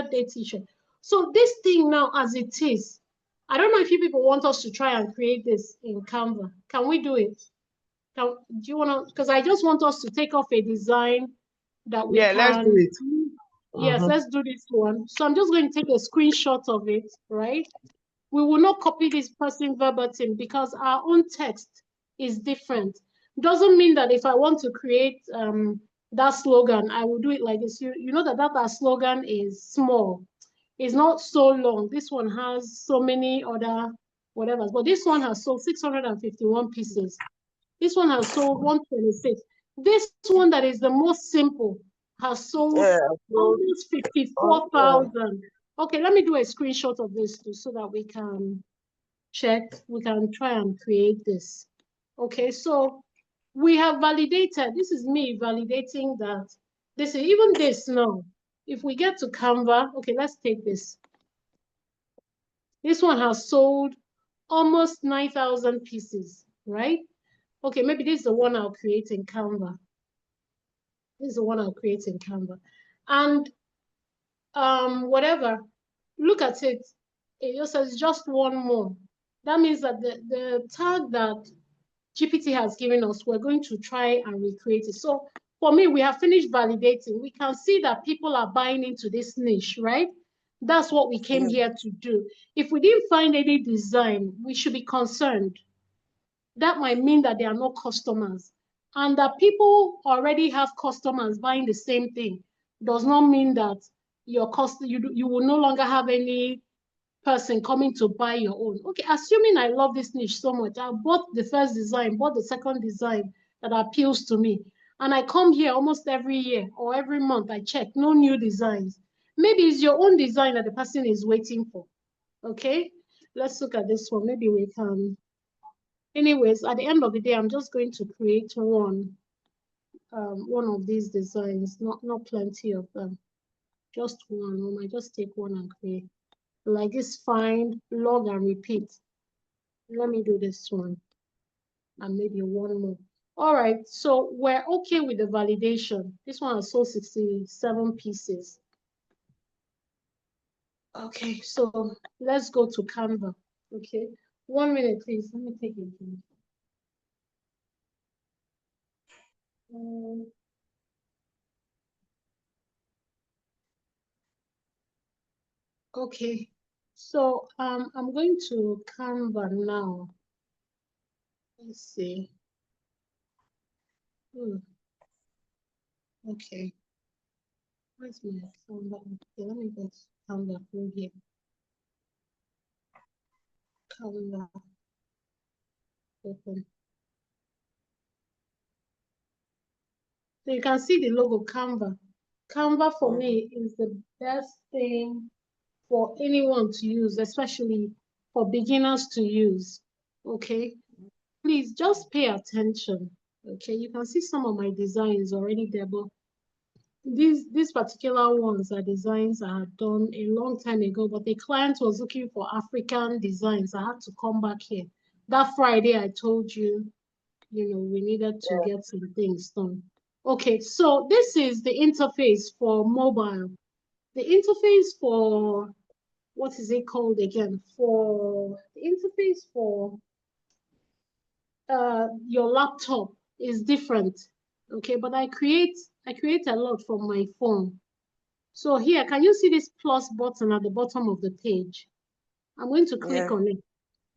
birthday t-shirt. So this thing now, as it is, I don't know if you people want us to try and create this in Canva. Can we do it? Do you want to? Because I just want us to take off a design that we can. Let's do it. Yes, let's do this one. So I'm just going to take a screenshot of it, right? We will not copy this person verbatim because our own text is different. Doesn't mean that if I want to create that slogan, I will do it like this. You know that our slogan is small. It's not so long. This one has so many other whatever, but this one has sold 651 pieces. This one has sold 126. This one that is the most simple has sold almost 54,000. Okay, let me do a screenshot of this too so that we can check. We can try and create this. Okay, so we have validated. This is me validating that this is even this now. If we get to Canva, okay, let's take this. This one has sold almost 9,000 pieces, right? Okay, maybe this is the one I'll create in Canva. This is the one I'll create in Canva. And whatever, look at it. It just says just one more. That means that the tag that GPT has given us, we're going to try and recreate it. So for me, we have finished validating. We can see that people are buying into this niche, right? That's what we came here to do. If we didn't find any design, we should be concerned. That might mean that there are no customers. And that people already have customers buying the same thing does not mean that your you will no longer have any person coming to buy your own. Okay, assuming I love this niche so much, I bought the first design, bought the second design that appeals to me. And I come here almost every year or every month, I check, no new designs. Maybe it's your own design that the person is waiting for. Okay, let's look at this one. Maybe we can. Anyways, at the end of the day, I'm just going to create one of these designs, not plenty of them, just one. I might just take one and create. Like this, find, log, and repeat. Let me do this one. And maybe one more. All right, so we're okay with the validation. This one has sold 67 pieces. Okay, so let's go to Canva. Okay, 1 minute, please. Let me take it. Okay, so I'm going to Canva now. Let's see. Okay. Where's my Canva? Okay, let me get Canva through here. Canva. Open. So you can see the logo Canva. Canva for me is the best thing for anyone to use, especially for beginners to use. Okay, please just pay attention. Okay, you can see some of my designs already there, but these particular ones are designs I had done a long time ago, but the client was looking for African designs. I had to come back here. That Friday, I told you, we needed to get some things done. Okay, so this is the interface for mobile. The interface for, what is it called again? For the interface for your laptop is different. Okay, but I create a lot from my phone. So here, can you see this plus button at the bottom of the page? I'm going to click on it.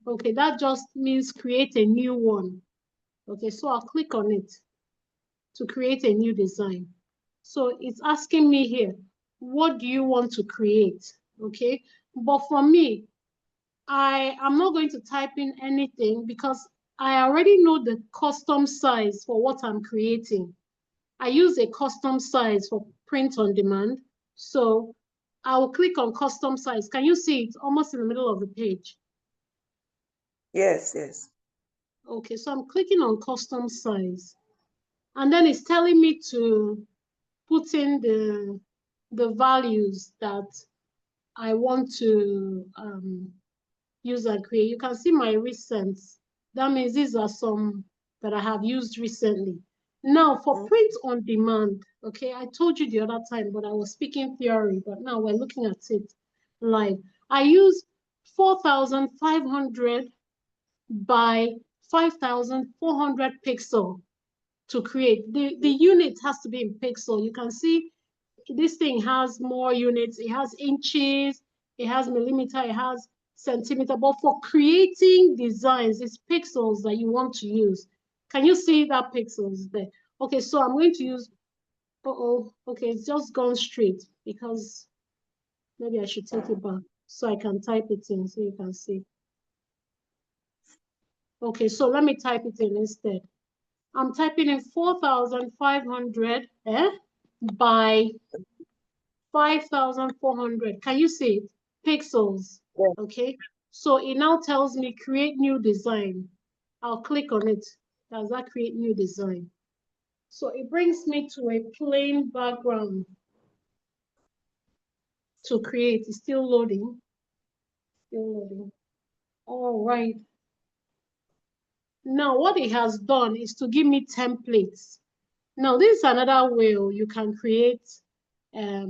Okay, that just means create a new one. Okay, so I'll click on it to create a new design. So it's asking me here, what do you want to create? Okay, but for me, I am not going to type in anything because I already know the custom size for what I'm creating. I use a custom size for print on demand. So I will click on custom size. Can you see it almost in the middle of the page? Yes, yes. Okay, so I'm clicking on custom size. And then it's telling me to put in the values that I want to use and create. You can see my recents. That means these are some that I have used recently. Now for print on demand, Okay, I told you the other time, but I was speaking theory, but now we're looking at it live. I use 4,500 by 5,400 pixel to create. The unit has to be in pixel. You can see this thing has more units. It has inches, it has millimeter, it has centimeter. But for creating designs, it's pixels that you want to use. Can you see that pixels there? Okay, so I'm going to use, okay, it's just gone straight because maybe I should take it back so I can type it in so you can see. Okay, so let me type it in instead. I'm typing in 4,500 by 5,400. Can you see it? Pixels. Yeah. Okay. So it now tells me create new design. I'll click on it. Does that create new design? So it brings me to a plain background to create. It's still loading. Still loading. All right. Now what it has done is to give me templates. Now this is another way you can create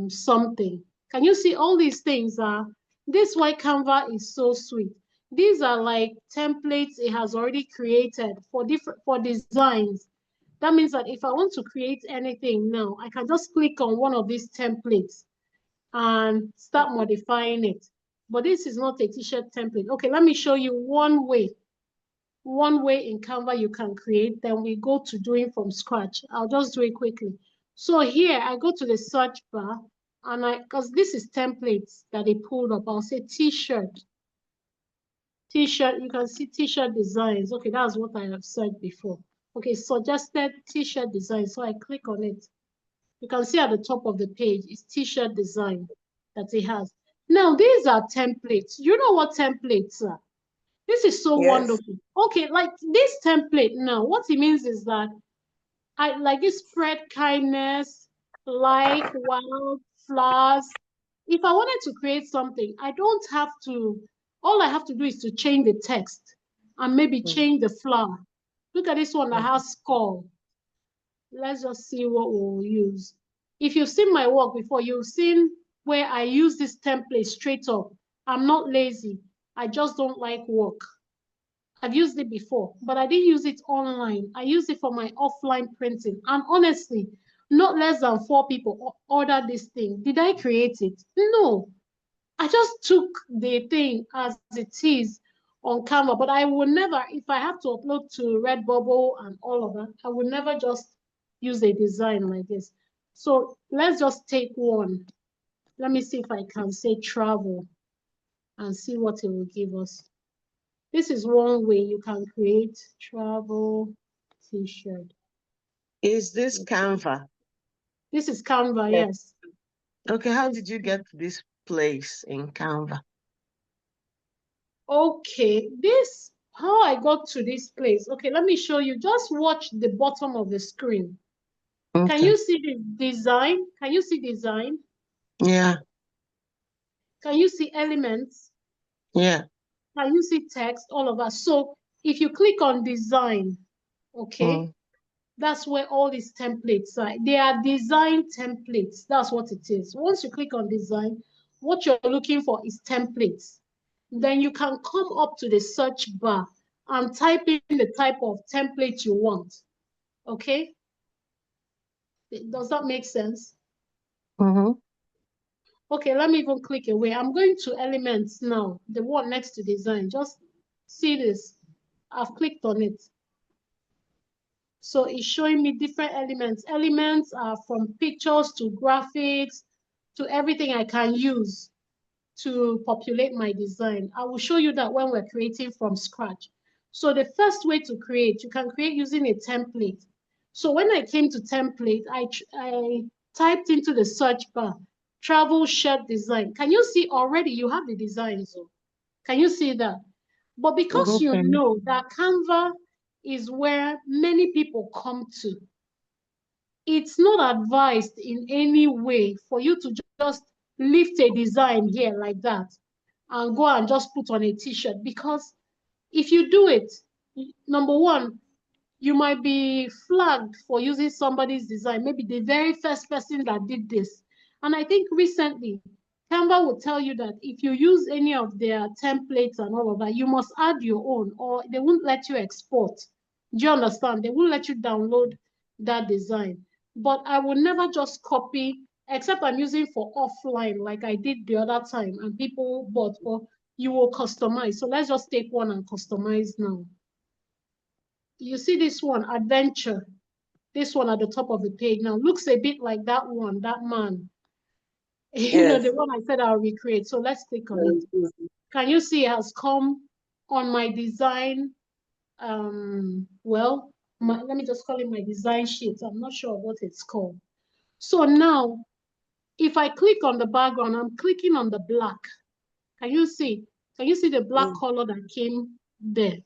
something. Can you see all these things are, this white Canva is so sweet. These are like templates it has already created for designs. That means that if I want to create anything now, I can just click on one of these templates and start modifying it. But this is not a t-shirt template. Okay, let me show you one way in Canva you can create, then we go to doing from scratch. I'll just do it quickly. So here I go to the search bar and because this is templates that they pulled up, I'll say t-shirt. T-shirt, you can see t-shirt designs. Okay, that's what I have said before. Okay, suggested t-shirt design. So I click on it. You can see at the top of the page is t-shirt design that it has. Now these are templates. You know what templates are? This is so wonderful. Okay, like this template now, what it means is that I like this spread kindness, like wild flowers. If I wanted to create something, I don't have to, all I have to do is to change the text and maybe change the flower. Look at this one that has skull. Let's just see what we'll use. If you've seen my work before, you've seen where I use this template straight up. I'm not lazy. I just don't like work. I've used it before, but I didn't use it online. I used it for my offline printing. And honestly, not less than 4 people ordered this thing. Did I create it? No. I just took the thing as it is on Canva, but I will never, if I have to upload to Redbubble and all of that, I will never just use a design like this. So let's just take one. Let me see if I can say travel and see what it will give us. This is one way you can create travel t-shirt. Is this Canva? This is Canva, yes. Okay, how did you get to this place in Canva? Okay, how I got to this place. Okay, let me show you. Just watch the bottom of the screen. Okay. Can you see the design? Can you see design? Yeah. Can you see elements? Yeah. Can you see text? All of that. So if you click on design, okay, that's where all these templates are. They are design templates. That's what it is. Once you click on design, what you're looking for is templates. Then you can come up to the search bar and type in the type of template you want. Okay? Does that make sense? Okay, let me even click away. I'm going to elements now, the one next to design. Just see this. I've clicked on it. So it's showing me different elements. Elements are from pictures to graphics to everything I can use to populate my design. I will show you that when we're creating from scratch. So the first way to create, you can create using a template. So when I came to template, I typed into the search bar, travel shirt design. Can you see already you have the design? So can you see that? But because you know that Canva is where many people come to, it's not advised in any way for you to just lift a design here like that and go and just put on a t-shirt, because if you do it, number one, you might be flagged for using somebody's design, maybe the very first person that did this. And I think recently, Canva will tell you that if you use any of their templates and all of that, you must add your own, or they won't let you export. Do you understand? They won't let you download that design. But I will never just copy, except I'm using for offline, like I did the other time, and people bought, or you will customize. So let's just take one and customize now. You see this one, adventure. This one at the top of the page now looks a bit like that one, that man. You know, the one I said I'll recreate. So let's click on it. Can you see it has come on my design? Well, let me just call it my design sheet. I'm not sure what it's called. So now, if I click on the background, I'm clicking on the black. Can you see? Can you see the black color that came there?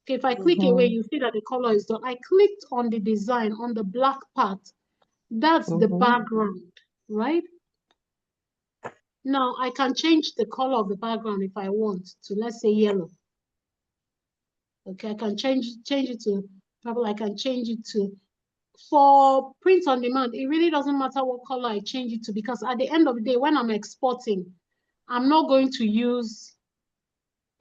Okay, if I click away, you see that the color is done. I clicked on the design, on the black part. That's the background, right? Now I can change the color of the background if I want to, let's say yellow. Okay, I can change it to purple. I can change it to, for print on demand, it really doesn't matter what color I change it to, because at the end of the day, when I'm exporting, I'm not going to use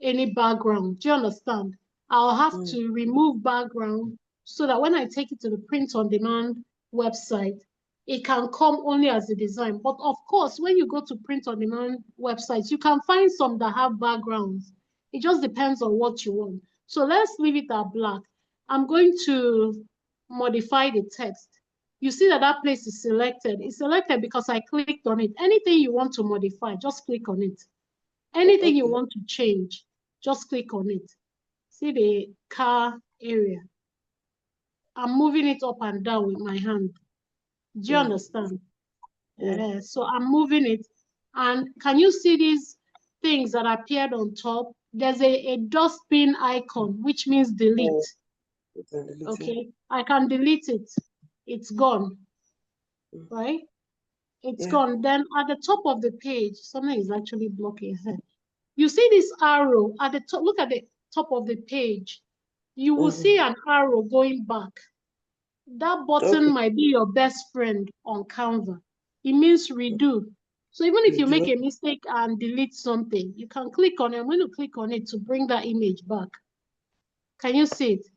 any background. Do you understand? I'll have to remove background so that when I take it to the print on demand website, it can come only as a design. But of course, when you go to print on demand websites, you can find some that have backgrounds. It just depends on what you want. So let's leave it at black. I'm going to modify the text. You see that that place is selected. It's selected because I clicked on it. Anything you want to modify, just click on it. Anything you want to change, just click on it. See the car area. I'm moving it up and down with my hand. Do you understand? So I'm moving it. And can you see these things that appeared on top? There's a dustbin icon, which means delete. Okay, I can delete it. It's gone, right? It's gone. Then at the top of the page, something is actually blocking here. You see this arrow at the top, look at the top of the page. You will see an arrow going back. That button might be your best friend on Canva. It means redo. So even if you make a mistake and delete something, you can click on it. I'm going to click on it to bring that image back. Can you see it?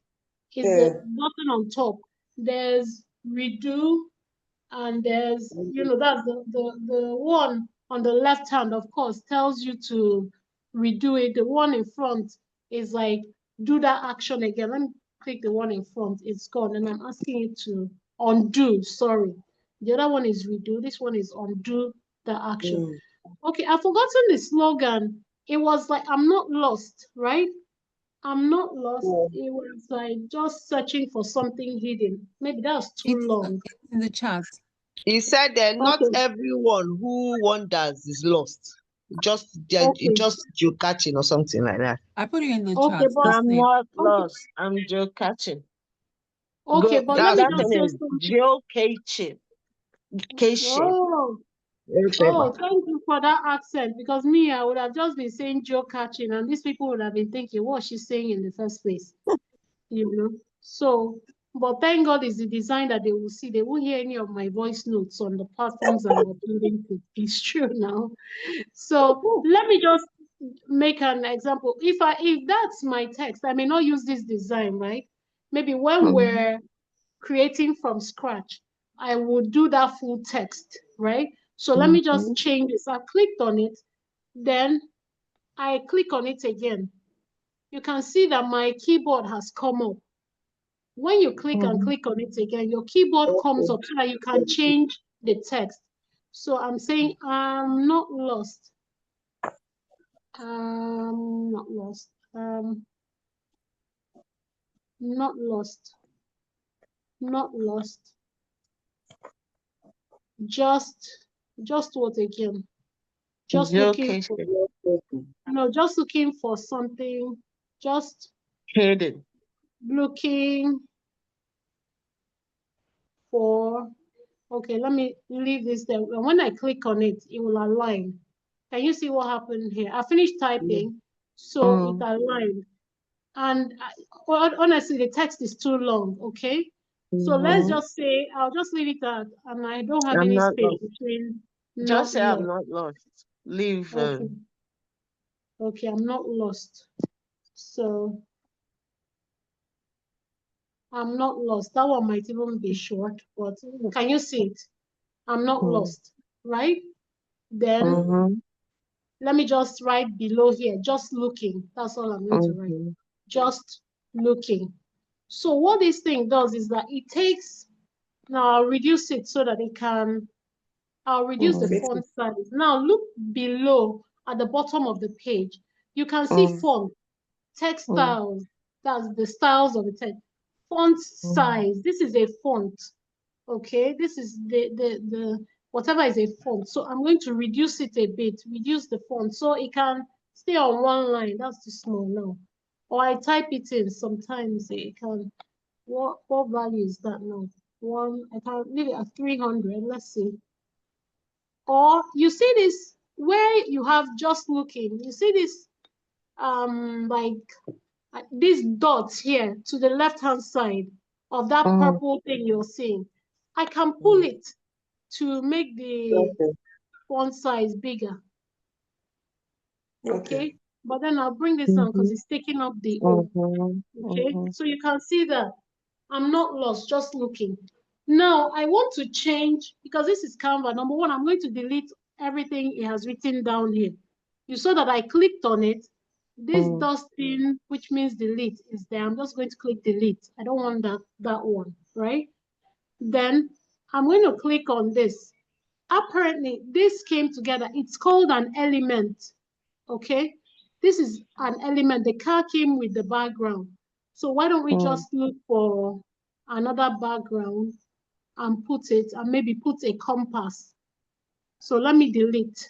It's the button on top. There's redo, and there's, you know, that's the one on the left hand, of course, tells you to redo it. The one in front is like, do that action again. Let me click the one in front. It's gone, and I'm asking it to undo. Sorry. The other one is redo. This one is undo the action. Okay, I've forgotten the slogan. It was like, I'm not lost, right? I'm not lost. It was like just searching for something hidden. Maybe that's too long. It's in the chat. He said that not Okay. everyone who wonders is lost. Just you catching or something like that. I put it in the Okay, chat. but I'm not lost. I'm Joe catching. okay, but let me just say something. Joe catching. Oh, thank you for that accent, because me, I would have just been saying Joe catching, and these people would have been thinking what she's saying in the first place. You know, so, but thank God it's the design that they will see. They won't hear any of my voice notes on the platforms I'm uploading to. It's true now. So let me just make an example. If that's my text, I may not use this design, right? Maybe when we're creating from scratch, I would do that full text, right? So let me just change this. I clicked on it, then I click on it again. You can see that my keyboard has come up. When you click and click on it again, your keyboard comes up so that you can change the text. So I'm saying, I'm not lost. Not lost. Not lost. Not lost. Just what again? Just looking for, no, just looking for something. Just hidden. Looking for, okay, let me leave this there. And when I click on it, it will align. Can you see what happened here? I finished typing, so it aligned. And honestly, the text is too long, okay? So let's just say, I'll just leave it at, and I don't have I'm any not space lost. between Just not say I'm lost. not lost. Leave. Okay. Okay, I'm not lost. So I'm not lost. That one might even be short, but can you see it? I'm not lost, right? Then let me just write below here, just looking. That's all I'm going to write. Just looking. So what this thing does is that it takes, now I'll reduce it so that it can, I'll reduce the font size. Now look below at the bottom of the page. You can see font, text styles. That's the styles of the text. Font size. This is a font. Okay, this is the whatever is a font. So I'm going to reduce it a bit, reduce the font so it can stay on one line. That's too small now. Or I type it in sometimes it can. What value is that now? I can leave it at 300. Let's see. Or you see this where you have just looking. You see this like these dots here to the left hand side of that purple thing you're seeing. I can pull it to make the font size bigger. Okay. But then I'll bring this on because it's taking up the O. Okay. So you can see that I'm not lost, just looking. Now I want to change, because this is Canva. Number one, I'm going to delete everything it has written down here. You saw that I clicked on it. This dust thing, which means delete, is there. I'm just going to click delete. I don't want that one, right? Then I'm going to click on this. Apparently, this came together. It's called an element, okay? This is an element. The car came with the background. So why don't we just look for another background and put it, and maybe put a compass. So let me delete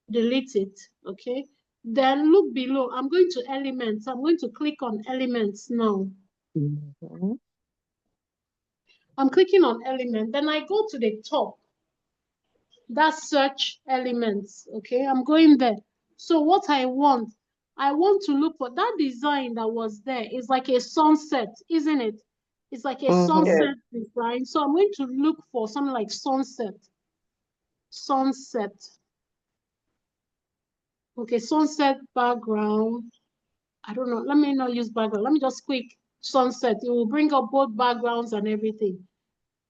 it, okay? Then look below. I'm going to elements. I'm going to click on elements now. I'm clicking on element. Then I go to the top. That's search elements, okay? I'm going there. So what I want to look for that design that was there is like a sunset, isn't it? It's like a sunset design. So I'm going to look for something like sunset. Sunset. Okay, sunset background. I don't know. Let me not use background. Let me just click sunset. It will bring up both backgrounds and everything.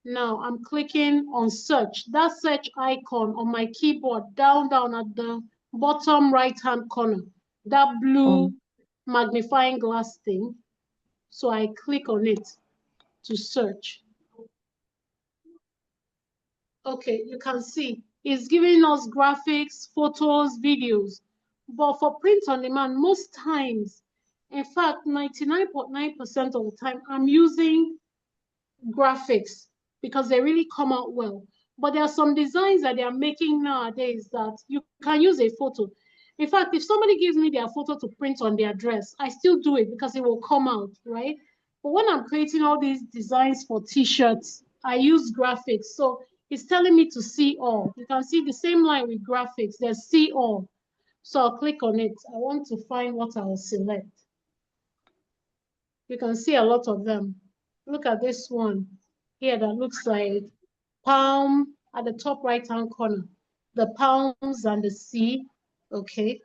Now I'm clicking on search. That search icon on my keyboard down at the bottom right-hand corner. That blue magnifying glass thing. So I click on it to search. Okay, you can see it's giving us graphics, photos, videos. But for print on demand, most times, in fact, 99.9% of the time, I'm using graphics because they really come out well. But there are some designs that they are making nowadays that you can use a photo. In fact, if somebody gives me their photo to print on their dress, I still do it because it will come out, right? But when I'm creating all these designs for t-shirts, I use graphics. So it's telling me to see all. You can see the same line with graphics. There's see all. So I'll click on it. I want to find what I'll select. You can see a lot of them. Look at this one here that looks like palm at the top right-hand corner. The palms and the sea. Okay.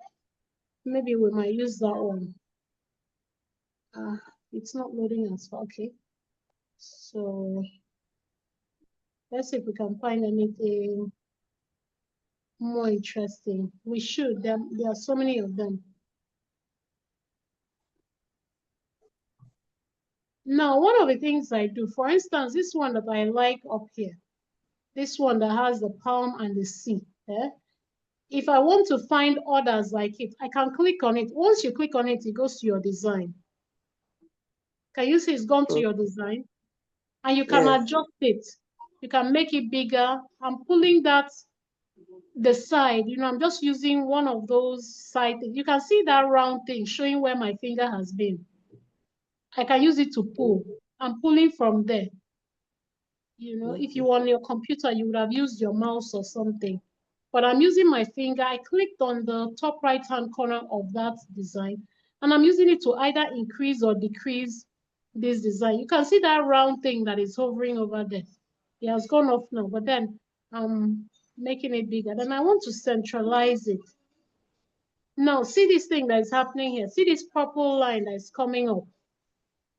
Maybe we might use that one. It's not loading as far. Okay. So let's see if we can find anything more interesting. We should. There are so many of them. Now, one of the things I do, for instance, this one that I like up here, this one that has the palm and the sea. If I want to find others like it, I can click on it. Once you click on it, it goes to your design. Can you see it's gone to your design? And you can adjust it. You can make it bigger. I'm pulling the side, I'm just using one of those side things. You can see that round thing showing where my finger has been. I can use it to pull. I'm pulling from there. If you were on your computer, you would have used your mouse or something. But I'm using my finger. I clicked on the top right-hand corner of that design. And I'm using it to either increase or decrease this design. You can see that round thing that is hovering over there. It has gone off now, but then I'm making it bigger. Then I want to centralize it. Now, see this thing that is happening here. See this purple line that is coming up.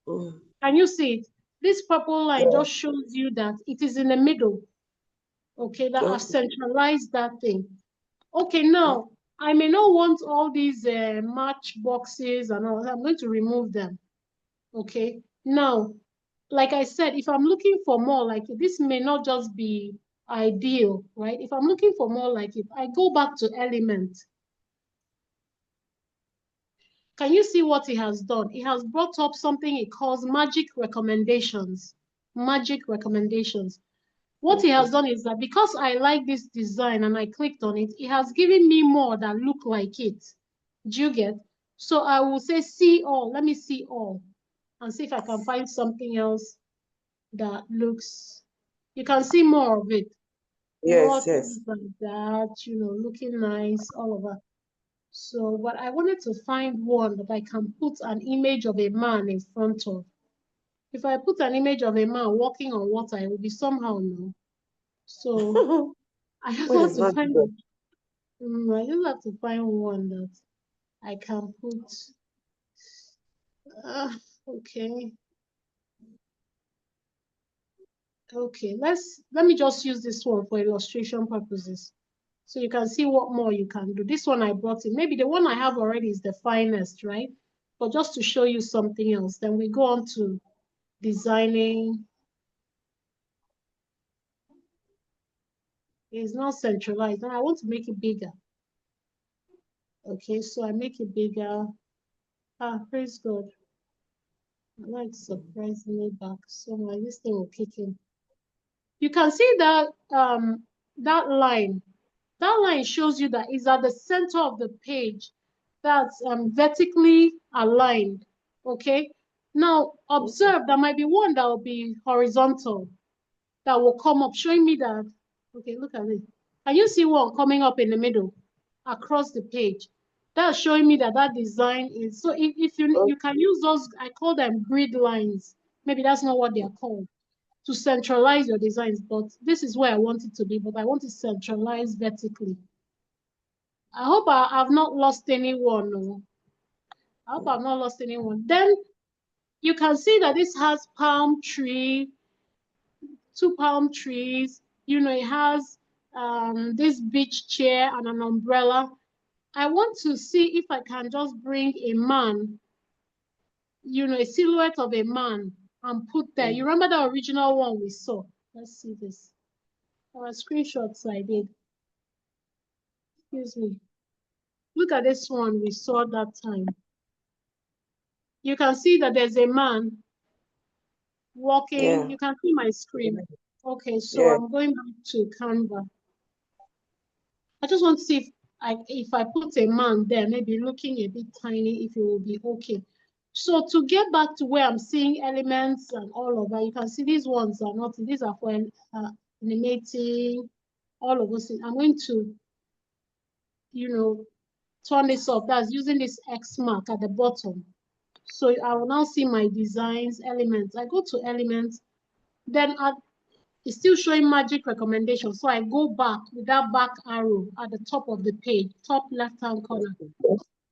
Can you see it? This purple line just shows you that it is in the middle. Okay, that I've centralized that thing. Okay, now I may not want all these match boxes and all. I'm going to remove them. Okay, now, like I said, if I'm looking for more like it, this may not just be ideal, right? If I'm looking for more like it, I go back to element. Can you see what it has done? It has brought up something it calls magic recommendations. Magic recommendations. What it has done is that because I like this design and I clicked on it, it has given me more that look like it. Do you get? So I will say see all. Let me see all and see if I can find something else that looks, you can see more of it. More things like that, you know, looking nice, all of that. So, but I wanted to find one that I can put an image of a man in front of. If I put an image of a man walking on water, it will be somehow no. So I just have to find I just have to find one that I can put. Okay. Okay, let me just use this one for illustration purposes. So you can see what more you can do. This one I brought in. Maybe the one I have already is the finest, right? But just to show you something else, then we go on to designing. It's not centralized. Now I want to make it bigger. Okay, so I make it bigger. Praise God. I like surprising me back. So this thing will kick in. You can see that that line. That line shows you that it's at the center of the page. That's vertically aligned. Okay. Now observe there might be one that will be horizontal that will come up showing me that. Okay, look at it. Can you see one coming up in the middle across the page? That's showing me that that design is, so if you can use those, I call them grid lines. Maybe that's not what they are called, to centralize your designs, but this is where I want it to be, but I want it centralized vertically. I hope I've not lost anyone. No. I hope I've not lost anyone. Then you can see that this has palm tree, 2 palm trees. You know, it has this beach chair and an umbrella. I want to see if I can just bring a man, you know, a silhouette of a man and put there. You remember the original one we saw? Let's see this. Our screenshots I did. Excuse me. Look at this one we saw that time. You can see that there's a man walking. You can see my screen. Okay, so I'm going back to Canva. I just want to see if I put a man there, maybe looking a bit tiny, if it will be okay. So to get back to where I'm seeing elements and all of that, you can see these ones are not, these are for animating, all of those things. I'm going to, you know, turn this off. That's using this X mark at the bottom. So I will now see my designs, elements. I go to elements, then it's still showing magic recommendations. So I go back with that back arrow at the top of the page, top left-hand corner.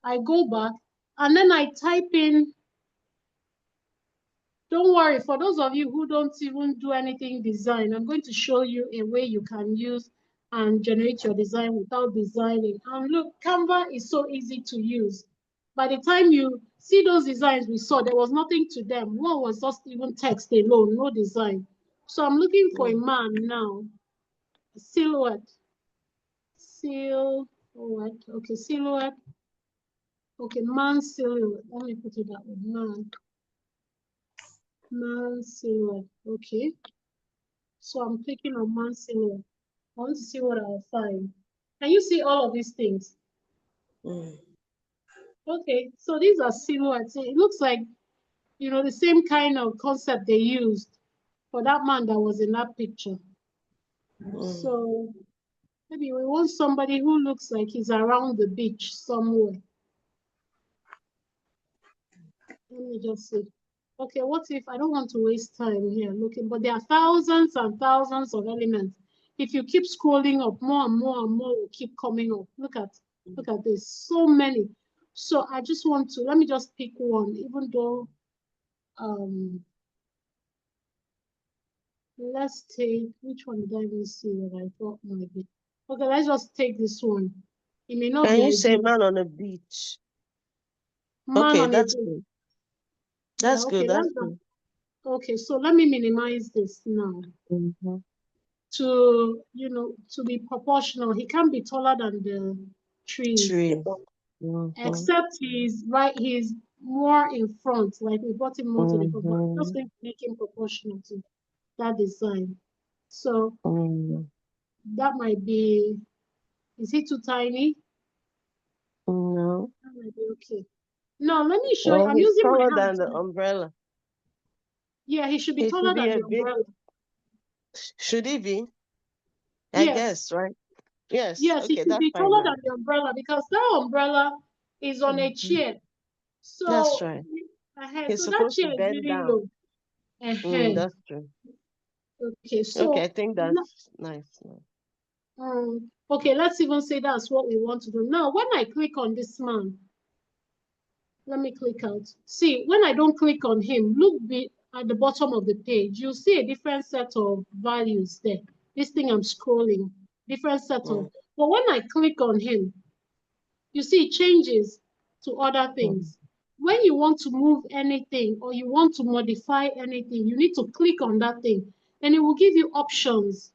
I go back and then I type in, don't worry, for those of you who don't even do anything design, I'm going to show you a way you can use and generate your design without designing. And look, Canva is so easy to use. By the time you see those designs we saw, there was nothing to them. One was just even text alone, no design. So I'm looking for a man now. Silhouette. Silhouette. Okay, silhouette. Okay, man silhouette. Let me put it that way. Man silhouette. Okay. So I'm clicking on man silhouette. I want to see what I'll find. Can you see all of these things? Okay, so these are silhouettes. It looks like, you know, the same kind of concept they used for that man that was in that picture. So maybe we want somebody who looks like he's around the beach somewhere. Let me just see. Okay, what if I don't want to waste time here looking, but there are thousands and thousands of elements. If you keep scrolling up, more and more and more will keep coming up. Look at this, so many. So I just want to, let me just pick one, even though let's take, which one did I even see that I thought might be? Okay, let's just take this one. It may not Can be you say ideal. man on the beach? Man Okay, on a that's beach. good. Yeah, That's okay, good. That's good. okay, so let me minimize this now to, you know, to be proportional. He can't be taller than the trees, Tree. except he's more in front, like we brought him more to the front, but I'm just going to make him proportional to that design. So that might be, is he too tiny? No. That might be okay. No, let me show you. Well, I'm he's using my taller hand. than the umbrella. Yeah, he should be He taller should be than a the big. umbrella. Should he be? I Yes. guess, right? Yes. Yes, he Okay, should that's be fine taller now. than the umbrella because that umbrella is on a chair. That's So, right. so He's that supposed to chair is bend really down. low. That's true. Okay, Okay, so I think that's nice. okay, let's even say that's what we want to do. Now, when I click on this man, let me click out. See, when I don't click on him, look at the bottom of the page, you'll see a different set of values there. This thing I'm scrolling, different set of. But when I click on him, you see it changes to other things. When you want to move anything or you want to modify anything, you need to click on that thing and it will give you options.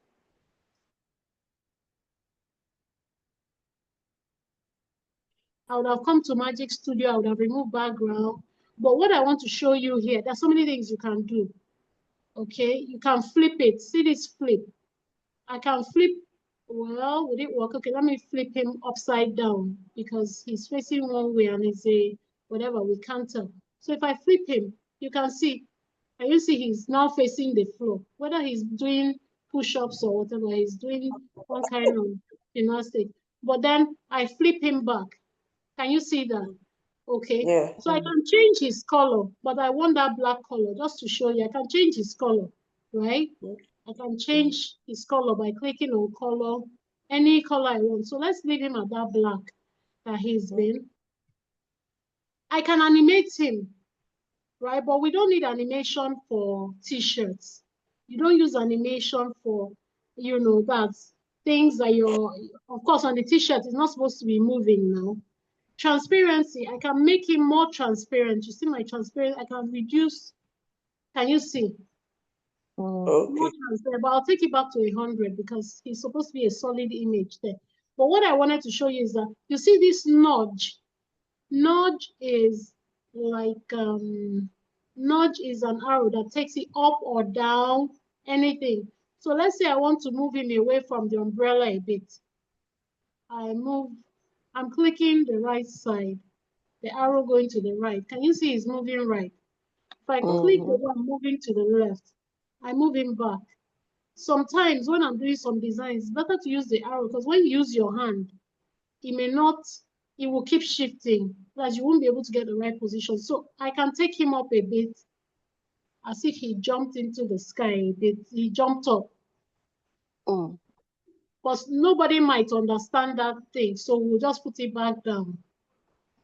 I would have come to Magic Studio, I would have removed background. But what I want to show you here, there's so many things you can do. Okay, you can flip it. See this flip? I can flip, well, would it work? Okay, let me flip him upside down because he's facing one way and it's a, whatever, we can't tell. So if I flip him, you can see, and you see he's now facing the floor. Whether he's doing push-ups or whatever, he's doing one kind of gymnastic. But then I flip him back. Can you see that? Okay. Yeah. So I can change his color, but I want that black color just to show you. I can change his color, right? I can change his color by clicking on color, any color I want. So let's leave him at that black that he's been. I can animate him, right? But we don't need animation for t-shirts. You don't use animation for, you know, that's things that you're, of course, on the t-shirt, it's not supposed to be moving now. Transparency, I can make him more transparent. You see my transparent, I can reduce, can you see? More transparent, but I'll take it back to 100 because he's supposed to be a solid image there. But what I wanted to show you is that, you see this nudge? Nudge is like, nudge is an arrow that takes it up or down, anything. So let's say I want to move him away from the umbrella a bit. I'm clicking the right side, the arrow going to the right. Can you see he's moving right? If I click the one moving to the left, I move him back. Sometimes when I'm doing some designs, it's better to use the arrow because when you use your hand, it may not, it will keep shifting, as you won't be able to get the right position. So I can take him up a bit as if he jumped into the sky a bit. He jumped up. Because nobody might understand that thing. So we'll just put it back down.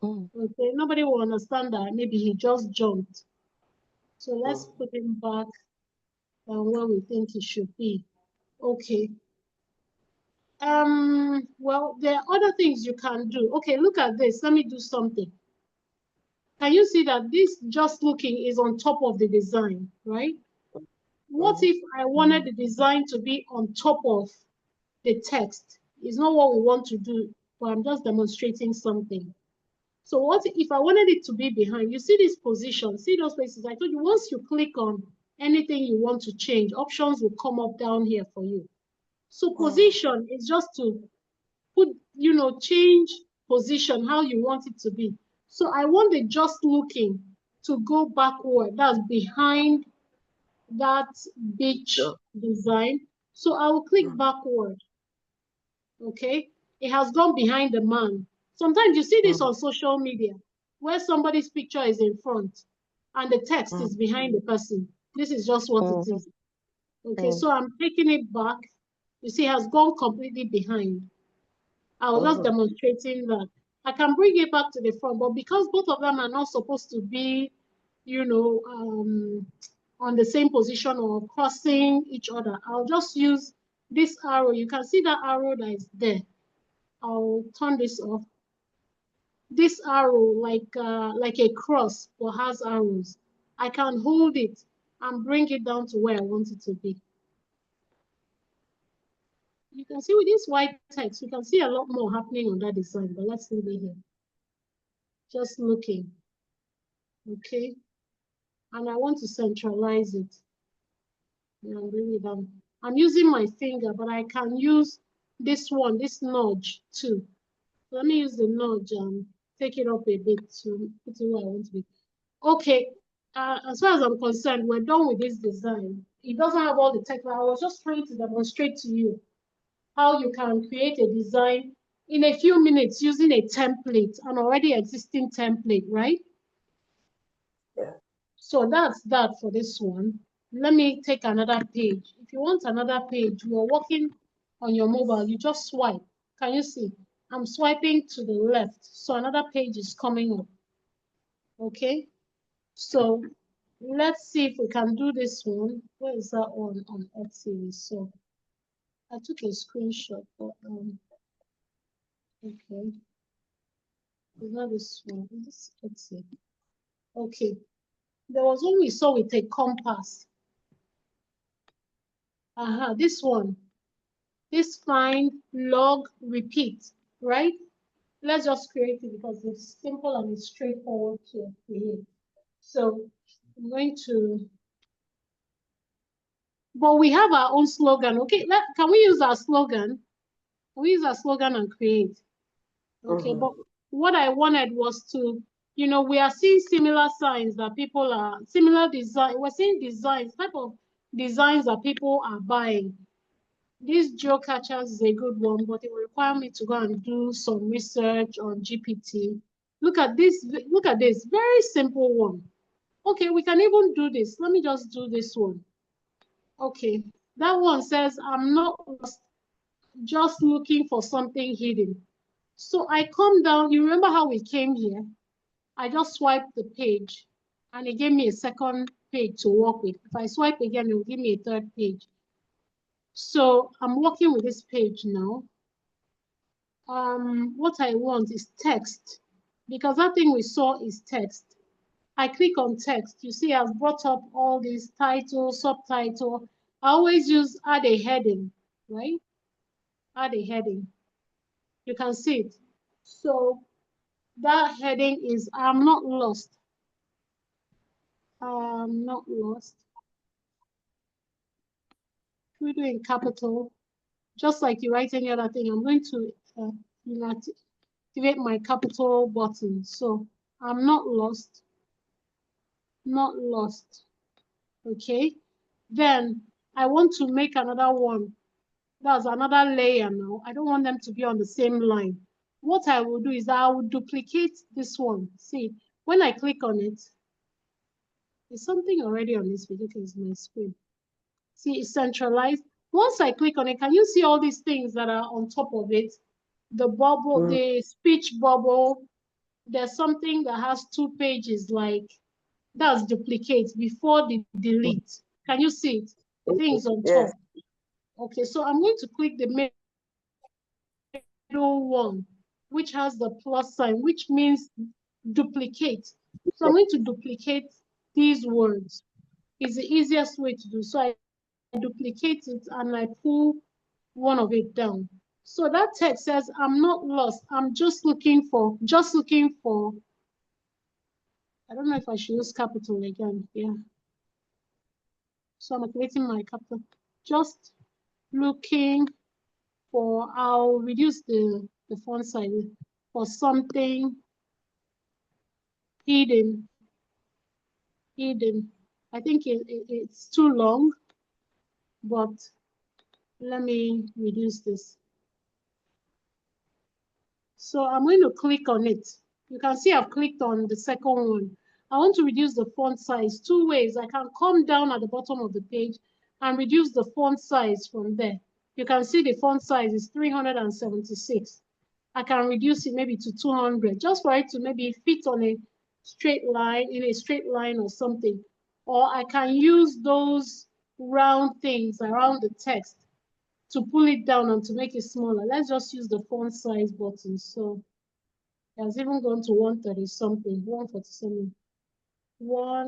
Okay, nobody will understand that. Maybe he just jumped. So let's put him back where we think he should be. Okay. Well, there are other things you can do. Okay, look at this. Let me do something. Can you see that this just looking is on top of the design, right? What if I wanted the design to be on top of the text? It's not what we want to do, but I'm just demonstrating something. So what if I wanted it to be behind? You see this position, see those places? I told you once you click on anything you want to change, options will come up down here for you. So position is just to put, you know, change position, how you want it to be. So I want the just looking to go backward. That's behind that beach design. So I will click backward. Okay. It has gone behind the man. Sometimes you see this on social media where somebody's picture is in front. and the text is behind the person. This is just what it is. Okay, so I'm taking it back. You see, it has gone completely behind. I was just demonstrating that. I can bring it back to the front, but because both of them are not supposed to be, you know, on the same position or crossing each other, I'll just use this arrow. You can see that arrow that is there. I'll turn this off. This arrow, like a cross, but has arrows. I can hold it and bring it down to where I want it to be. You can see with this white text, you can see a lot more happening on that design, but let's leave it here. Just looking, okay? And I want to centralize it. And bring it down. I'm using my finger, but I can use this one, this nudge too. Let me use the nudge and take it up a bit to put it where I want to be. Okay, as far as I'm concerned, we're done with this design. It doesn't have all the text, but I was just trying to demonstrate to you how you can create a design in a few minutes using a template, an already existing template, right? Yeah. So that's that for this one. Let me take another page. If you want another page, you are working on your mobile, you just swipe. Can you see? I'm swiping to the left, so another page is coming up. Okay, so let's see if we can do this one. Where is that one on Etsy? So I took a screenshot, but okay. It's not this one. Let's see. Okay. There was one we saw with a compass. This one. This find, log, repeat, right? Let's just create it because it's simple and it's straightforward to create. So I'm going to, but we have our own slogan. Okay, can we use our slogan? Can we use our slogan and create? Okay, but what I wanted was to, you know, we are seeing similar signs that people are, similar design, we're seeing designs, type of designs that people are buying. This Joe Catchers is a good one, but it will require me to go and do some research on GPT. Look at this, very simple one. Okay, we can even do this. Let me just do this one. Okay, that one says, I'm not just looking for something hidden. So I come down, you remember how we came here? I just swiped the page and it gave me a second page to work with. If I swipe again, it will give me a third page. So I'm working with this page now. What I want is text, because that thing we saw is text. I click on text. You see, I've brought up all these title, subtitle. I always use add a heading, right? Add a heading. You can see it. So that heading is I'm not lost. I'm not lost. We do in capital, just like you write any other thing. I'm going to activate my capital button. So I'm not lost. Not lost. Okay. Then I want to make another one. That's another layer now. I don't want them to be on the same line. What I will do is I will duplicate this one. See, when I click on it, there's something already on this video. Okay, it's my screen. See, it's centralized. Once I click on it, can you see all these things that are on top of it? The bubble, the speech bubble. There's something that has 2 pages, like that's duplicate before the delete. Can you see it? Things on top. Okay, so I'm going to click the middle one, which has the plus sign, which means duplicate. So I'm going to duplicate these words. It's the easiest way to do. So I duplicate it and I pull one of it down. So that text says, I'm not lost. I'm just looking for, I don't know if I should use capital again. Yeah. So I'm activating my capital. Just looking for, I'll reduce the font size for something hidden. I think it's too long, but let me reduce this. So I'm going to click on it. You can see I've clicked on the second one. I want to reduce the font size 2 ways. I can come down at the bottom of the page and reduce the font size from there. You can see the font size is 376. I can reduce it maybe to 200 just for it to maybe fit on a straight line, in a straight line or something. Or I can use those round things around the text to pull it down and to make it smaller. Let's just use the font size button. So it has even gone to 130 something, 140 something.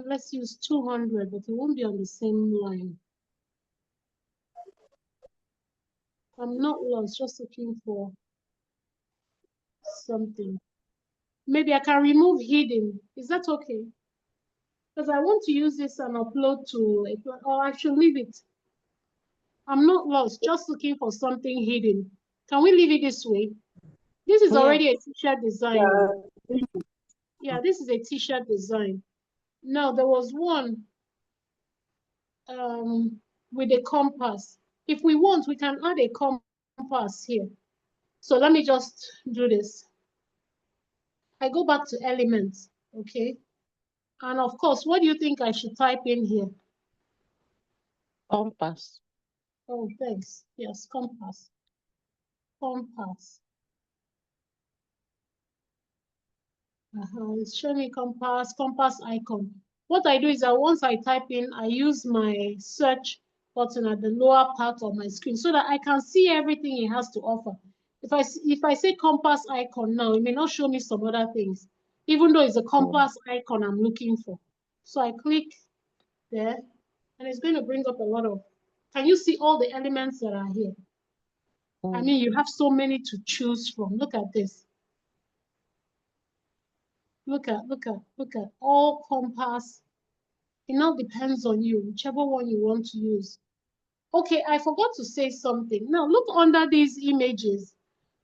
Let's use 200, but it won't be on the same line. I'm not lost, just looking for something. Maybe I can remove hidden. Is that okay? Because I want to use this and upload to it, or I should leave it. I'm not lost, just looking for something hidden. Can we leave it this way? This is already a t-shirt design. Yeah, this is a t-shirt design. Now, there was one with a compass. If we want, we can add a compass here. So let me just do this. I go back to elements, okay? And of course, what do you think I should type in here? Compass. Oh, thanks. Yes, compass. Compass. It's showing me compass icon. What I do is that once I type in, I use my search button at the lower part of my screen so that I can see everything it has to offer. If I say compass icon now, it may not show me some other things, even though it's a compass icon I'm looking for. So I click there, and it's going to bring up a lot of, can you see all the elements that are here? I mean, you have so many to choose from. Look at this. Look at all compass. It now depends on you, whichever one you want to use. Okay, I forgot to say something. Now look under these images.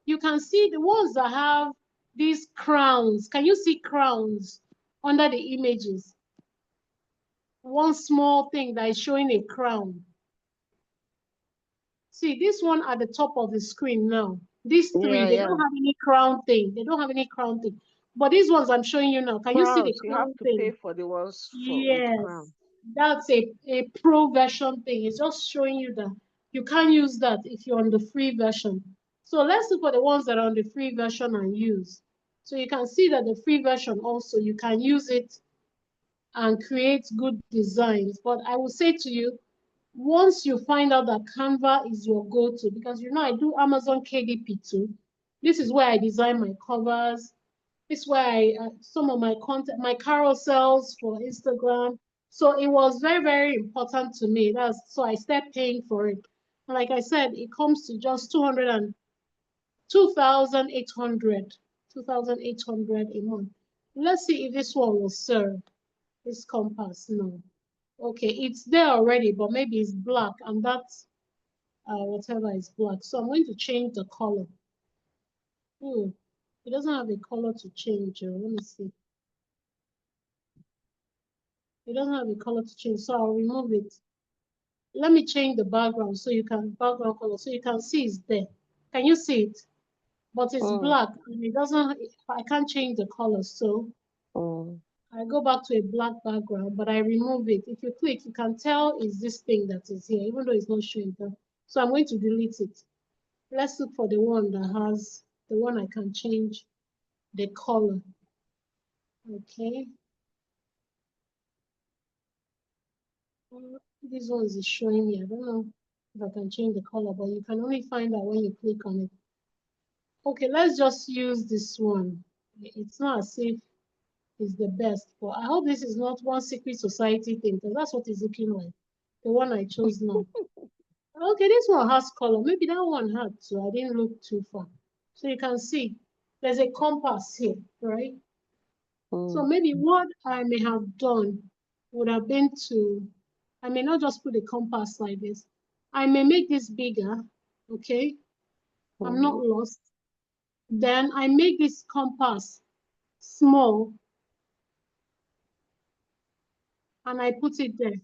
You can see the ones that have these crowns. Can you see crowns under the images? One small thing that is showing a crown. See this one at the top of the screen now. These three, they don't have any crown thing. They don't have any crown thing. But these ones I'm showing you now, can you see the crown thing? You have to pay for the ones yes, with crown. That's a pro version thing. It's just showing you that you can't use that if you're on the free version. So let's look for the ones that are on the free version and use. So you can see that the free version also, you can use it and create good designs. But I will say to you, once you find out that Canva is your go-to, because you know I do Amazon KDP too. This is where I design my covers. This is where I some of my content, my carousels for Instagram. So it was very, very important to me. So I started paying for it. And like I said, it comes to just 2,800 a month. Let's see if this one will serve. This compass, no. Okay, it's there already, but maybe it's black, and that's whatever is black. So I'm going to change the color. It doesn't have a color to change. Let me see. It doesn't have a color to change, so I'll remove it. Let me change the background so you can background color so you can see it's there. Can you see it? But it's black and it doesn't. I can't change the color, so I go back to a black background, but I remove it. If you click, you can tell it's this thing that is here, even though it's not showing that. So I'm going to delete it. Let's look for the one that has the one I can change the color. Okay. This one is showing me. I don't know if I can change the color, but you can only find that when you click on it. Okay, let's just use this one. It's not as if it's the best, but I hope this is not one secret society thing, because that's what it's looking like. The one I chose now. Okay, this one has color. Maybe that one had too. I didn't look too far. So you can see there's a compass here, right? So maybe what I may have done would have been I may not just put a compass like this. I may make this bigger, okay? I'm not lost. Then I make this compass small and I put it there.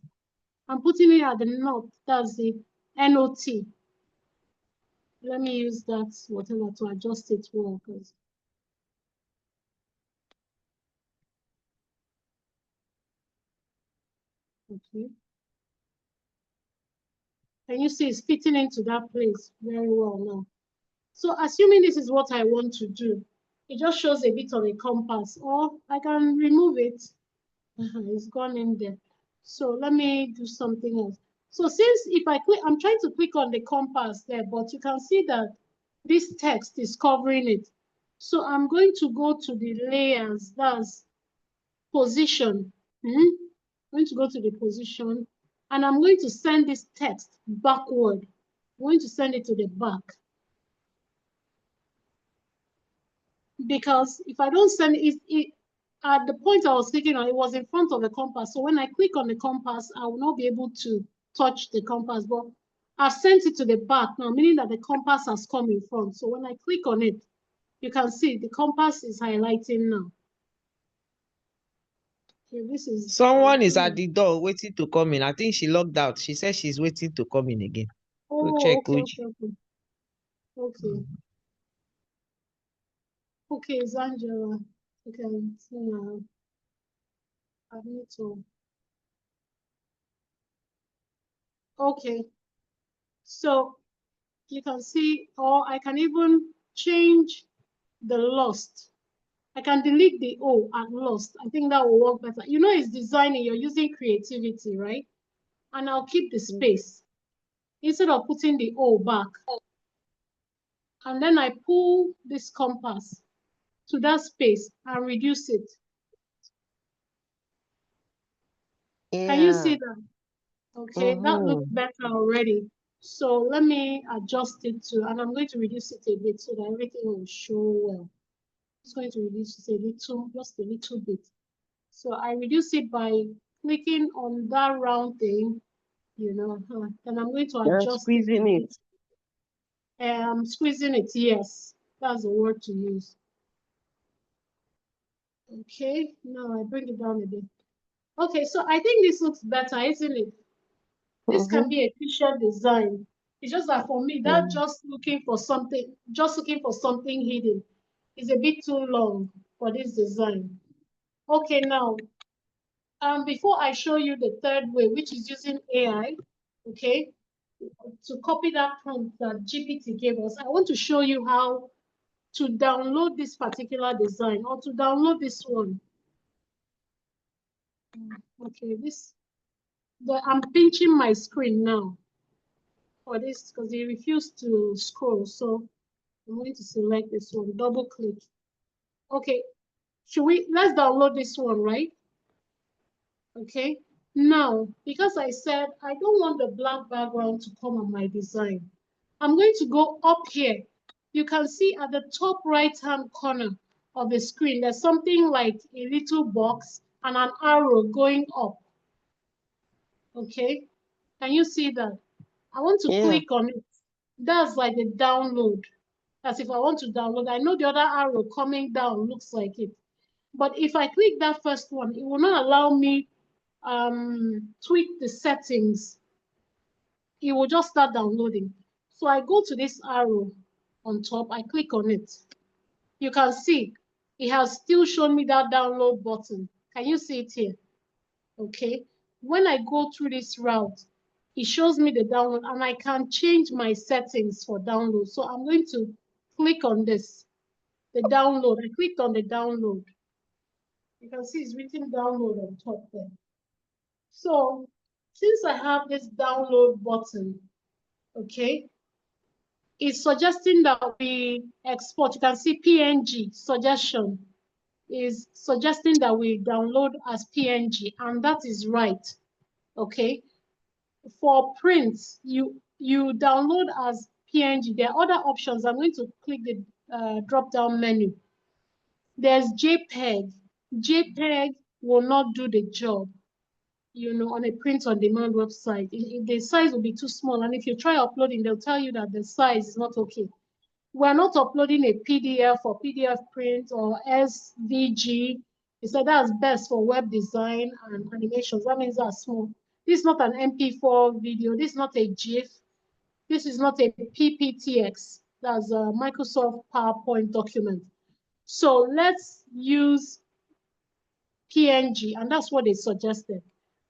I'm putting it at the north, that's the NOT. Let me use that whatever to adjust it well, because Okay. Can you see it's fitting into that place very well now? So assuming this is what I want to do, it just shows a bit of a compass, or I can remove it. It's gone in there. So let me do something else. So since if I click, I'm trying to click on the compass there, but you can see that this text is covering it. So I'm going to go to the layers, that's position. I'm going to go to the position, and I'm going to send this text backward. I'm going to send it to the back. Because if I don't send it, at the point I was clicking on, it was in front of the compass. So when I click on the compass, I will not be able to touch the compass. But I've sent it to the back now, meaning that the compass has come in front. So when I click on it, you can see the compass is highlighting now. Okay, this is someone is at the door waiting to come in. I think she logged out. She said she's waiting to come in again. Oh, So check. okay. Okay, it's Angela. Okay, see now. I need to. Okay, so you can see, or I can even change the lost. I can delete the O at lost. I think that will work better. You know, it's designing, you're using creativity, right? And I'll keep the space instead of putting the O back. And then I pull this compass to that space and reduce it. Can you see that? Okay, that looks better already. So let me adjust it to, and I'm going to reduce it a bit so that everything will show well. Just going to reduce it a little, just a little bit. So I reduce it by clicking on that round thing, you know, and I'm going to adjust squeezing it. Squeezing it, yes, that's the word to use. Okay, now I bring it down a bit. Okay, so I think this looks better, isn't it? This can be a t-shirt design. It's just that for me, that just looking for something hidden is a bit too long for this design. Okay, now, before I show you the third way, which is using AI, okay, to copy that prompt that GPT gave us, I want to show you how to download this particular design or to download this one. Okay, I'm pinching my screen now for this because it refused to scroll. So I'm going to select this one, double click. Okay, let's download this one, right? Okay, now, because I said I don't want the black background to come on my design, I'm going to go up here. You can see at the top right-hand corner of the screen, there's something like a little box and an arrow going up. Okay, can you see that? I want to click on it. That's like the download. As if I want to download. I know the other arrow coming down looks like it. But if I click that first one, it will not allow me tweak the settings. It will just start downloading. So I go to this arrow on top, I click on it. You can see it has still shown me that download button. Can you see it here? Okay. When I go through this route, it shows me the download and I can change my settings for download. So I'm going to click on this, the download. I clicked on the download. You can see it's written download on top there. So since I have this download button, okay, it's suggesting that we export. You can see PNG suggestion is suggesting that we download as PNG, and that is right, okay? For print, you download as PNG. There are other options. I'm going to click the drop-down menu. There's JPEG. JPEG will not do the job, you know, on a print-on-demand website. The size will be too small, and if you try uploading, they'll tell you that the size is not okay. We're not uploading a PDF or PDF print or SVG. They said that's best for web design and animations. That means that's small. This is not an MP4 video. This is not a GIF. This is not a PPTX. That's a Microsoft PowerPoint document. So let's use PNG, and that's what they suggested.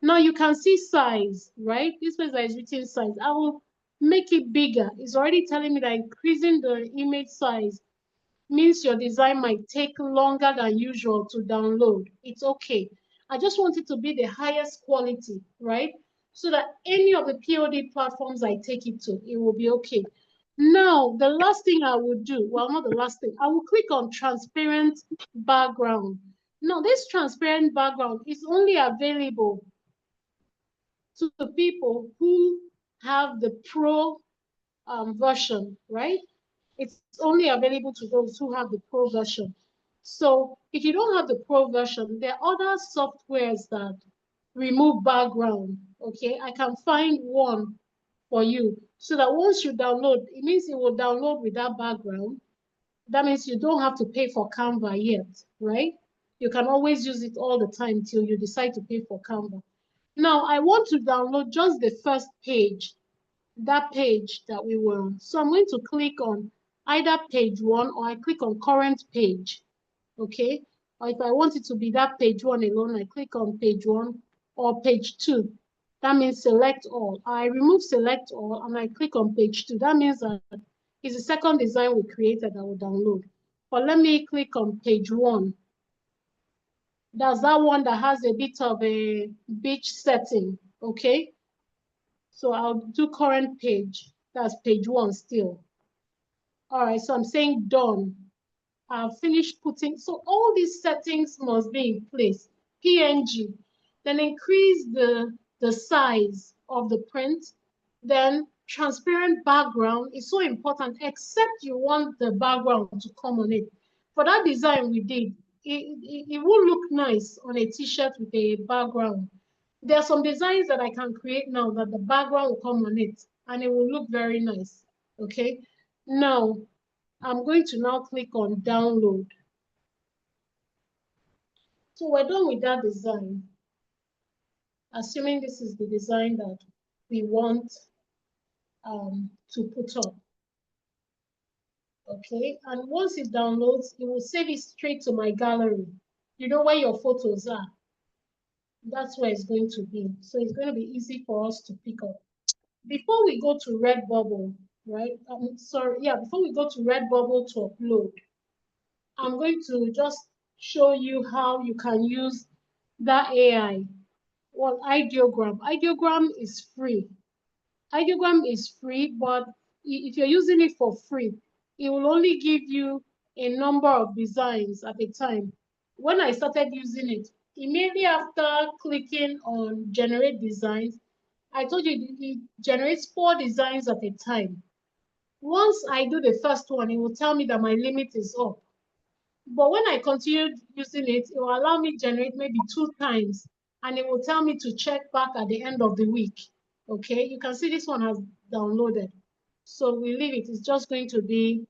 Now you can see size, right? This place that is written size. I will make it bigger. It's already telling me that increasing the image size means your design might take longer than usual to download. It's okay. I just want it to be the highest quality, right? So that any of the POD platforms I take it to, it will be okay. Now, the last thing I would do, well, not the last thing, I will click on transparent background. Now, this transparent background is only available to the people who have the pro version, right? It's only available to those who have the pro version. So if you don't have the pro version, there are other softwares that remove background, okay? I can find one for you so that once you download, it means it will download with that background. That means you don't have to pay for Canva yet, right? You can always use it all the time till you decide to pay for Canva. Now, I want to download just the first page, that page that we were on. So I'm going to click on either page 1 or I click on current page, okay? Or if I want it to be that page 1 alone, I click on page 1 or page 2. That means select all. I remove select all and I click on page 2. That means that it's the second design we created that will download. But let me click on page 1. That's that one that has a bit of a beach setting, okay? So I'll do current page. That's page 1 still. All right, so I'm saying done. I've finished putting, so all these settings must be in place. PNG, then increase the size of the print. Then transparent background is so important, except you want the background to come on it. For that design we did, it will look nice on a t-shirt with a background. There are some designs that I can create now that the background will come on it and it will look very nice, okay? Now, I'm going to now click on download. So we're done with that design. Assuming this is the design that we want to put up. Okay, and once it downloads, it will save it straight to my gallery. You know where your photos are. That's where it's going to be. So it's going to be easy for us to pick up. Before we go to Redbubble, right? Before we go to Redbubble to upload, I'm going to just show you how you can use that AI. Well, Ideogram. Ideogram is free. Ideogram is free, but if you're using it for free, it will only give you a number of designs at a time. When I started using it, immediately after clicking on generate designs, I told you it generates 4 designs at a time. Once I do the first one, it will tell me that my limit is up. But when I continued using it, it will allow me to generate maybe 2 times, and it will tell me to check back at the end of the week. Okay, you can see this one has downloaded. So we leave it. It's just going to be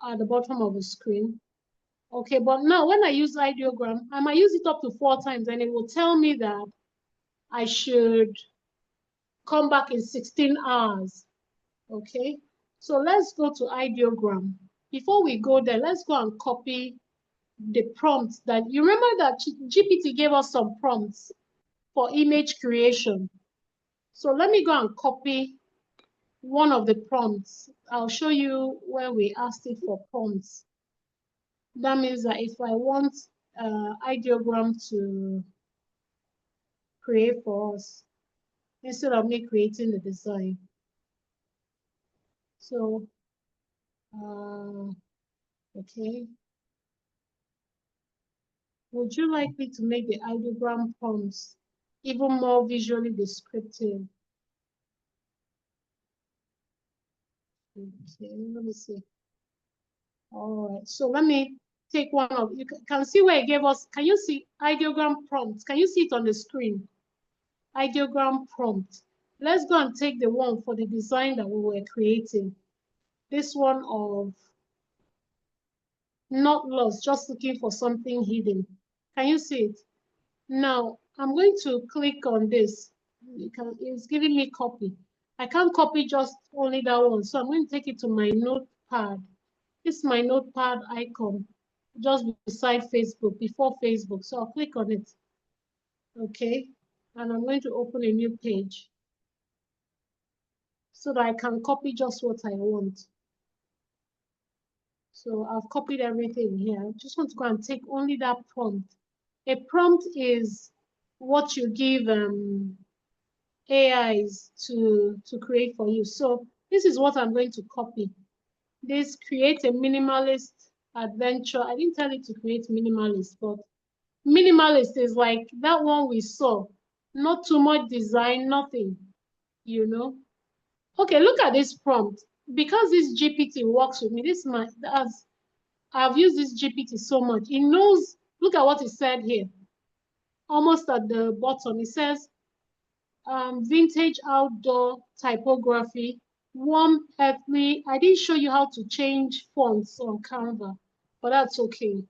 at the bottom of the screen. Okay, but now when I use Ideogram, I might use it up to 4 times, and it will tell me that I should come back in 16 hours. Okay, so let's go to Ideogram. Before we go there, let's go and copy the prompts that you remember that GPT gave us some prompts for image creation. So let me go and copy one of the prompts. I'll show you where we asked it for prompts. That means that if I want Ideogram to create for us, instead of me creating the design. So, okay. Would you like me to make the Ideogram prompts even more visually descriptive? Okay, let me see. All right, so let me take one of, you can see where it gave us, can you see Ideogram prompts? Can you see it on the screen? Ideogram prompt. Let's go and take the one for the design that we were creating. This one of not lost, just looking for something hidden. Can you see it? Now, I'm going to click on this. It's giving me copy. I can't copy just only that one. So I'm going to take it to my notepad. This is my notepad icon just beside Facebook, before Facebook. So I'll click on it. Okay. and I'm going to open a new page so that I can copy just what I want. So I've copied everything here. I just want to go and take only that prompt. A prompt is what you give AIs to create for you. So this is what I'm going to copy. This create a minimalist adventure. I didn't tell it to create minimalist, but minimalist is like that one we saw. Not too much design, nothing, you know. Okay, look at this prompt. Because this GPT works with me, as I've used this GPT so much, it knows, look at what it said here. Almost at the bottom, it says, vintage outdoor typography, warm, earthly. I didn't show you how to change fonts on Canva, but that's okay.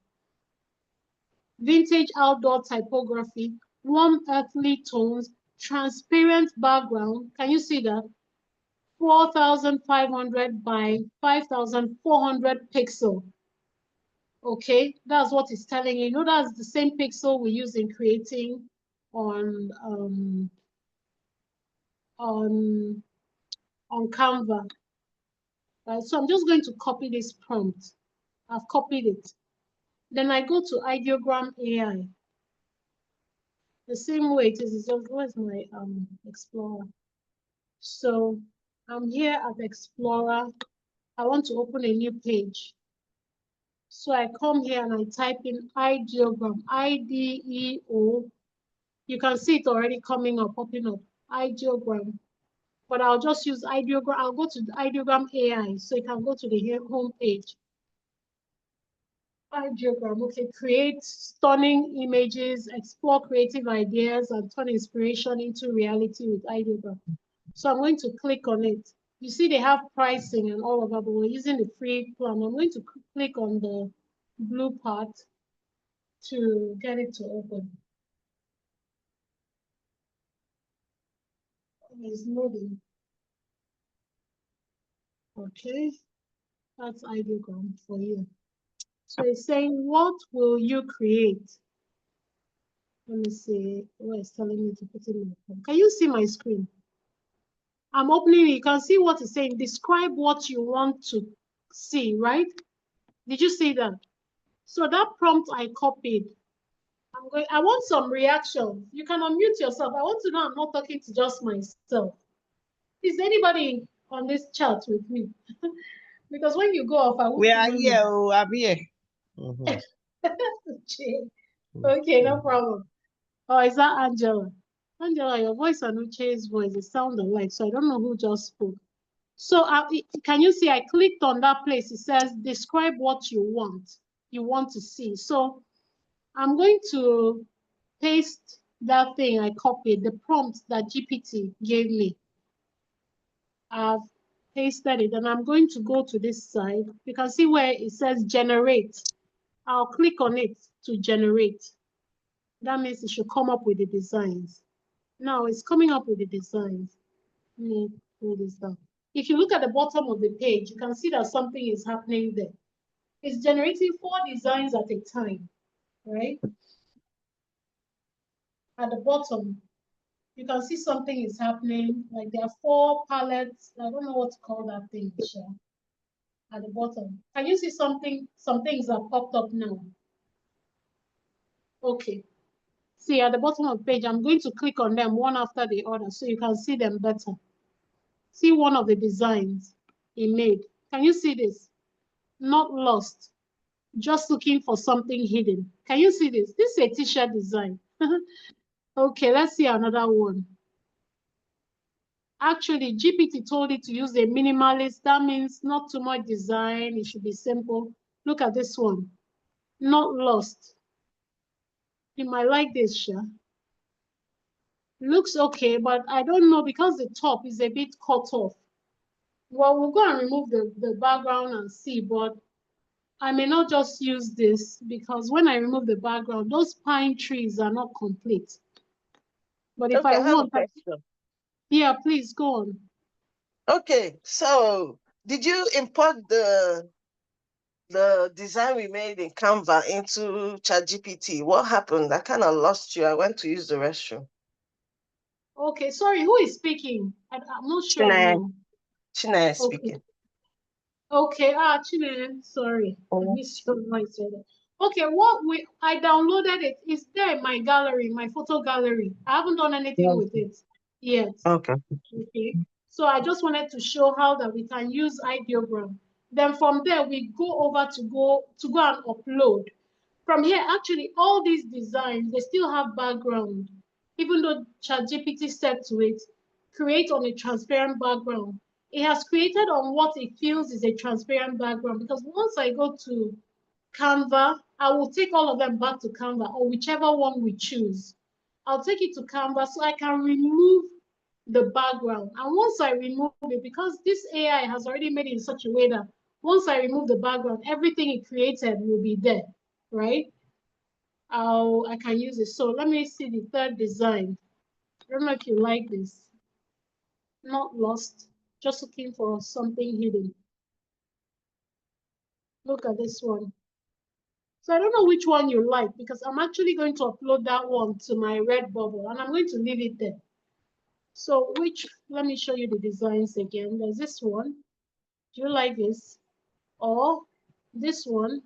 Vintage outdoor typography, warm, earthly tones, transparent background. Can you see that? 4,500 by 5,400 pixel. Okay, that's what it's telling you. You know, that's the same pixel we use in creating on Canva. Right, so I'm just going to copy this prompt. I've copied it. Then I go to Ideogram AI. The same way it is just, where's my Explorer? So I'm here at Explorer. I want to open a new page. So I come here and I type in Ideogram, IDEO. You can see it already coming up, popping up, Ideogram. But I'll just use Ideogram. I'll go to the Ideogram AI, so you can go to the home page. Ideogram, okay, create stunning images, explore creative ideas, and turn inspiration into reality with Ideogram. So I'm going to click on it. You see they have pricing and all of that, but we're using the free plan. I'm going to click on the blue part to get it to open. It's loading. Okay, that's Ideogram for you. So it's saying, what will you create? Let me see what it's telling me to put in my phone. Can you see my screen? I'm opening it. You can see what it's saying. Describe what you want to see, right? Did you see that? So that prompt I copied. I want some reaction. You can unmute yourself. I want to know I'm not talking to just myself. Is anybody on this chat with me? Because when you go off, I will. We are here. Oh, I'm here. Okay, no problem. Oh, is that Angela? Angela, your voice and Uche's voice, they sound alike, so I don't know who just spoke. So can you see I clicked on that place? It says, describe what you want to see. So I'm going to paste that thing I copied, the prompt that GPT gave me. I've pasted it, and I'm going to go to this side. You can see where it says generate. I'll click on it to generate. That means it should come up with the designs. Now it's coming up with the designs. Let me pull this down. If you look at the bottom of the page, you can see that something is happening there. It's generating 4 designs at a time, right? At the bottom, you can see something is happening. Like there are 4 palettes. I don't know what to call that thing, Michelle. At the bottom. Can you see something? Some things are popped up now. Okay. See, at the bottom of the page, I'm going to click on them one after the other so you can see them better. See one of the designs he made. Can you see this? Not lost, just looking for something hidden. Can you see this? This is a t-shirt design. Okay, let's see another one. Actually, GPT told it to use a minimalist. That means not too much design. It should be simple. Look at this one. Not lost. You might like this, Sha. Looks okay, but I don't know because the top is a bit cut off. Well, we'll go and remove the background and see, but I may not just use this because when I remove the background, those pine trees are not complete. But if Okay, I I have a want, question. yeah, please go on. Okay, so did you import the design we made in Canva into ChatGPT? What happened? I kind of lost you. I went to use the restroom. Okay, sorry, who is speaking? I'm not sure. Chine Okay. speaking. Okay, Chine, sorry, I Mhm. missed your voice. Okay, I downloaded it. It's there in my gallery, my photo gallery. I haven't done anything with it yet. Okay. Okay, so I just wanted to show how that we can use ideogram. Then from there we go over to go and upload. From here, actually, all these designs, they still have background. Even though ChatGPT said to it, create on a transparent background. It has created on what it feels is a transparent background, because once I go to Canva, I will take all of them back to Canva, or whichever one we choose. I'll take it to Canva so I can remove the background. And once I remove it, because this AI has already made it in such a way that once I remove the background, everything it created will be there, right? I can use it. So let me see the third design. I don't know if you like this. Not lost, just looking for something hidden. Look at this one. So I don't know which one you like, because I'm actually going to upload that one to my Redbubble, and I'm going to leave it there. So let me show you the designs again. There's this one. Do you like this? Or this one?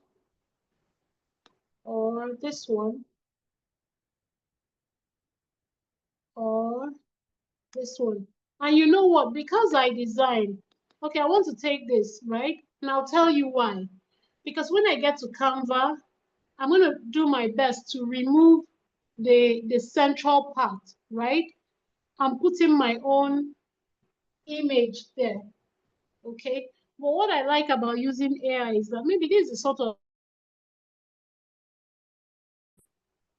Or this one? Or this one? And you know what? Because I designed, okay, I want to take this, right? And I'll tell you why. Because when I get to Canva, I'm going to do my best to remove the central part, right? I'm putting my own image there, okay? But what I like about using AI is that maybe this is sort of,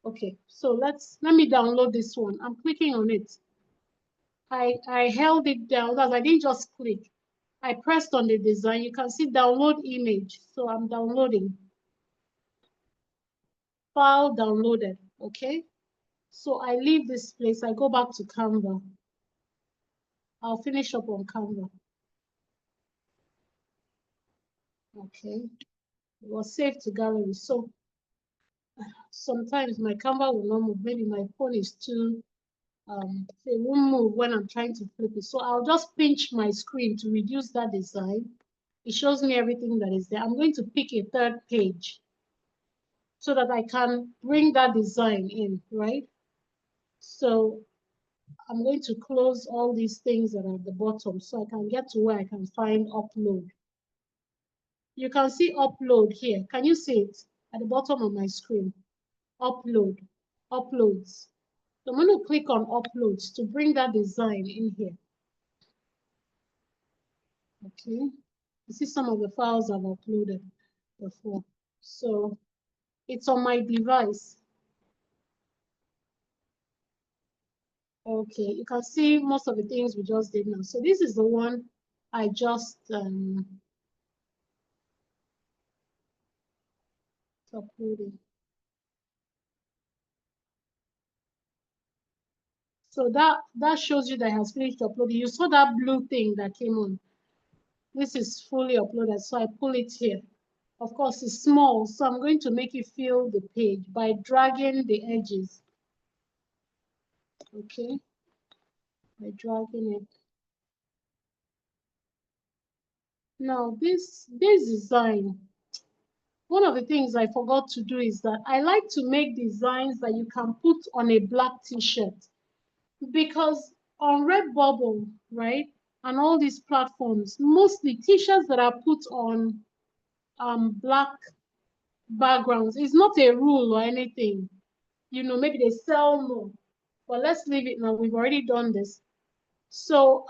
okay, so let me download this one. I'm clicking on it. I held it down, as I didn't just click. I pressed on the design. You can see download image. So I'm downloading. File downloaded, okay? So I leave this place, I go back to Canva. I'll finish up on Canva. Okay, it was saved to gallery. So sometimes my Canva will not move. Maybe my phone is too, it won't move when I'm trying to flip it. So I'll just pinch my screen to reduce that design. It shows me everything that is there. I'm going to pick a third page so that I can bring that design in, right? So I'm going to close all these things that are at the bottom so I can get to where I can find upload. You can see upload here. Can you see it at the bottom of my screen? Upload, uploads. So I'm going to click on uploads to bring that design in here. Okay, you see some of the files I've uploaded before. So it's on my device. Okay, you can see most of the things we just did now. So this is the one I just uploaded. So that shows you that it has finished uploading. You saw that blue thing that came on. This is fully uploaded, so I pull it here. Of course, it's small, so I'm going to make it fill the page by dragging the edges. Okay, by dragging it. Now this design, one of the things I forgot to do is that I like to make designs that you can put on a black t-shirt, because on Redbubble, right, and all these platforms, mostly t-shirts that are put on black backgrounds, it's not a rule or anything. You know, maybe they sell more, but let's leave it now. We've already done this. So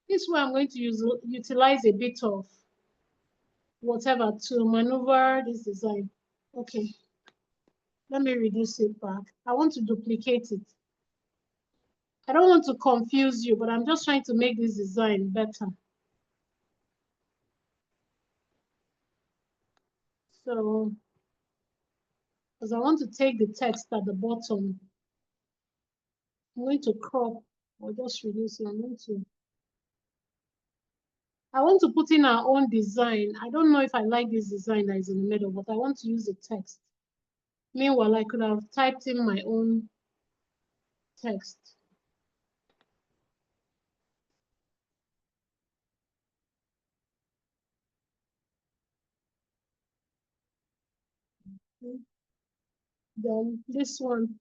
this way I'm going to utilize a bit of whatever to maneuver this design. Okay, let me reduce it back. I want to duplicate it. I don't want to confuse you, but I'm just trying to make this design better. So, because I want to take the text at the bottom, I'm going to crop or just reduce it. I want to put in our own design. I don't know if I like this design that is in the middle, but I want to use the text. Meanwhile, I could have typed in my own text. Then this one.